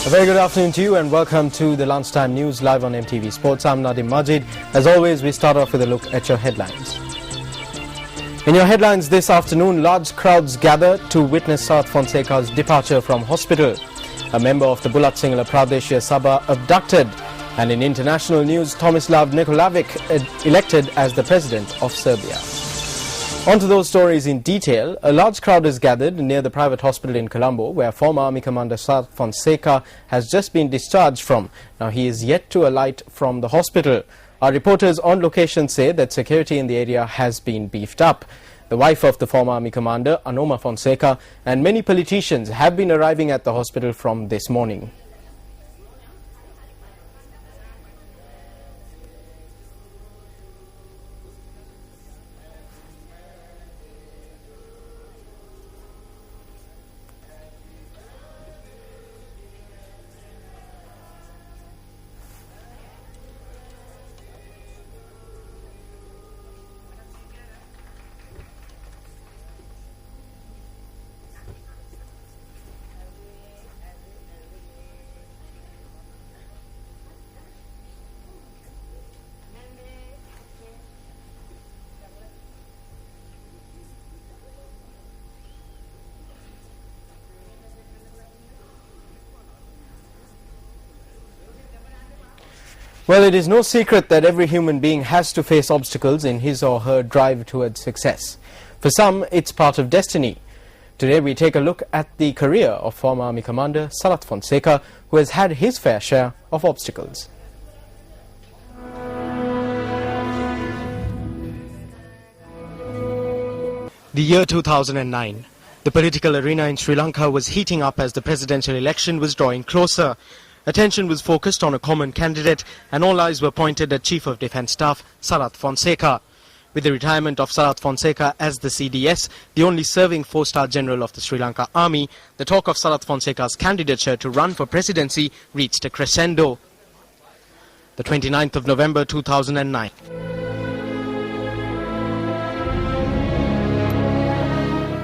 A very good afternoon to you and welcome to the lunchtime news live on MTV Sports. I'm Nadim Majid. As always, we start off with a look at your headlines. In your headlines this afternoon, large crowds gather to witness Sarath Fonseca's departure from hospital. A member of the Bulat Sinhala Pradeshia Sabha abducted. And in international news, Tomislav Nikolaevic elected as the president of Serbia. On to those stories in detail. A large crowd is gathered near the private hospital in Colombo, where former Army Commander Sarath Fonseca has just been discharged from. Now, he is yet to alight from the hospital. Our reporters on location say that security in the area has been beefed up. The wife of the former Army Commander, Anoma Fonseca, and many politicians have been arriving at the hospital from this morning. Well, it is no secret that every human being has to face obstacles in his or her drive towards success. For some, it's part of destiny. Today, we take a look at the career of former Army Commander Sarath Fonseca, who has had his fair share of obstacles. The year 2009. The political arena in Sri Lanka was heating up as the presidential election was drawing closer. Attention was focused on a common candidate and all eyes were pointed at Chief of Defence Staff Sarath Fonseca. With the retirement of Sarath Fonseca as the CDS, the only serving four-star general of the Sri Lanka Army, the talk of Sarath Fonseca's candidature to run for presidency reached a crescendo. The 29th of November 2009.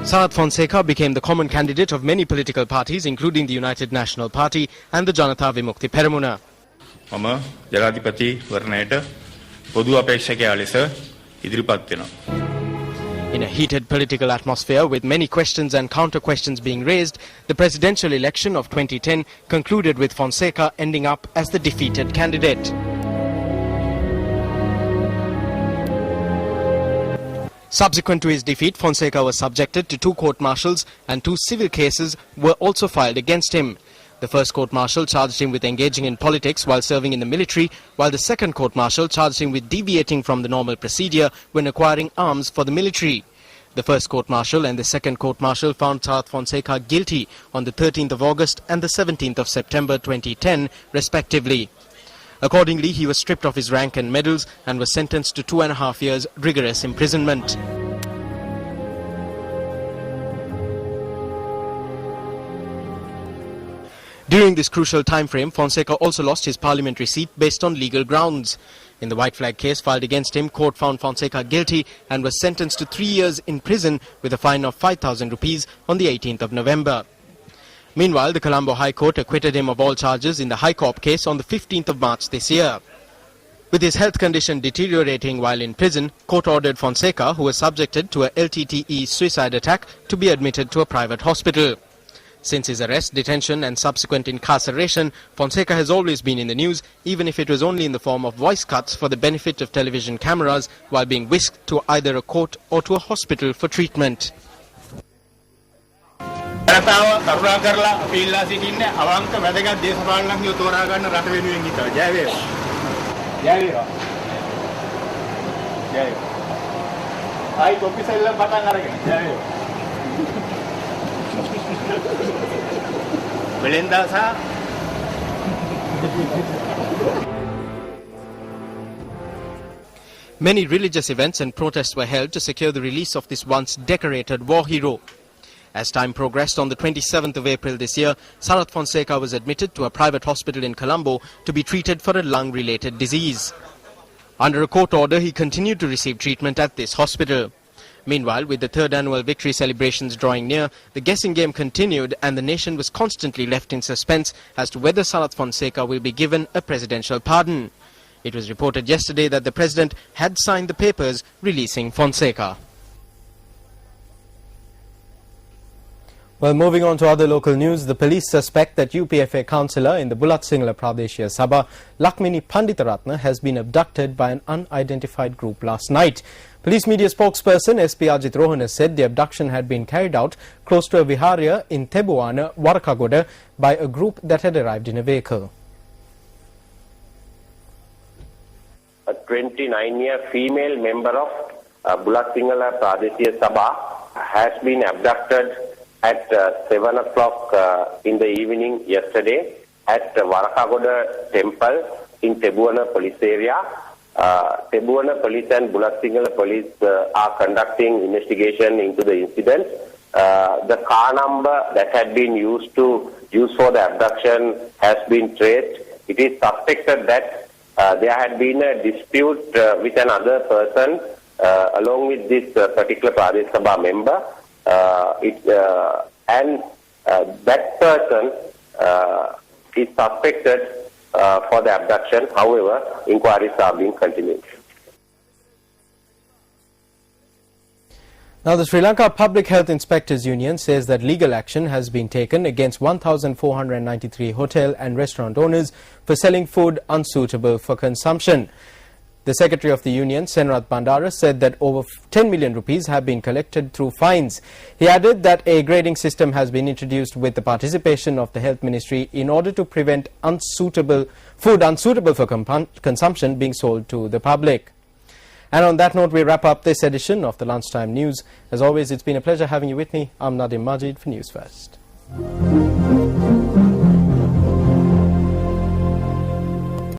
Sarath Fonseca became the common candidate of many political parties, including the United National Party and the Janatha Vimukthi Peramuna. මම ජනාධිපති වරණයට පොදු අපේක්ෂකයා ලෙස ඉදිරිපත් වෙනවා. In a heated political atmosphere with many questions and counter-questions being raised, the presidential election of 2010 concluded with Fonseca ending up as the defeated candidate. Subsequent to his defeat, Fonseca was subjected to 2 court-martials and 2 civil cases were also filed against him. The first court-martial charged him with engaging in politics while serving in the military, while the second court-martial charged him with deviating from the normal procedure when acquiring arms for the military. The first court-martial and the second court-martial found Sarath Fonseca guilty on the 13th of August and the 17th of September 2010, respectively. Accordingly, he was stripped of his rank and medals and was sentenced to 2.5 years rigorous imprisonment. During this crucial time frame, Fonseca also lost his parliamentary seat based on legal grounds. In the white flag case filed against him, court found Fonseca guilty and was sentenced to 3 years in prison with a fine of 5,000 rupees on the 18th of November. Meanwhile, the Colombo High Court acquitted him of all charges in the High Corp case on the 15th of March this year. With his health condition deteriorating while in prison, court ordered Fonseca, who was subjected to a LTTE suicide attack, to be admitted to a private hospital. Since his arrest, detention and subsequent incarceration, Fonseca has always been in the news, even if it was only in the form of voice cuts for the benefit of television cameras while being whisked to either a court or to a hospital for treatment. ජනතාව කරුණා කරලා අපි ඉල්ලා සිටින්නේ අවංක වැදගත් දේශපාලනඥයෝ තෝරා ගන්න රට වෙනුවෙන් හිතලා. ජය වේවා. ජය වේවා. ජය වේවා. ආයි කොපි සෙල්ලම් පටන් අරගෙන. ජය වේවා. වෙලෙන්දා සහ Many religious events and protests were held to secure the release of this once decorated war hero. As time progressed, on the 27th of April this year, Sarath Fonseca was admitted to a private hospital in Colombo to be treated for a lung-related disease. Under a court order, he continued to receive treatment at this hospital. Meanwhile, with the third annual victory celebrations drawing near, the guessing game continued and the nation was constantly left in suspense as to whether Sanath Fonseca will be given a presidential pardon. It was reported yesterday that the president had signed the papers releasing Fonseca. Well, moving on to other local news, the police suspect that UPFA councillor in the Bulat Sinhala Pradeshia Sabha, Lakmini Panditaratna, has been abducted by an unidentified group last night. Police media spokesperson SP Ajit Rohana said the abduction had been carried out close to a viharya in Tebuana, Warakagoda, by a group that had arrived in a vehicle. A 29-year female member of Bulat Sinhala Pradeshia Sabha has been abducted at 7 o'clock in the evening yesterday at Warakagoda Temple in Tebuana police area. Tebuana police and Bulat Sinhala police are conducting investigation into the incident. The car number that had been used for the abduction has been traced. It is suspected that there had been a dispute with another person along with this particular Pradesh Sabha member. That person is suspected for the abduction. However, inquiries are being continued. Now, the Sri Lanka Public Health Inspectors Union says that legal action has been taken against 1,493 hotel and restaurant owners for selling food unsuitable for consumption. The Secretary of the Union, Senrat Bandara, said that over 10 million rupees have been collected through fines. He added that a grading system has been introduced with the participation of the Health Ministry in order to prevent food unsuitable for consumption being sold to the public. And on that note, we wrap up this edition of the Lunchtime News. As always, it's been a pleasure having you with me. I'm Nadim Majid for News First.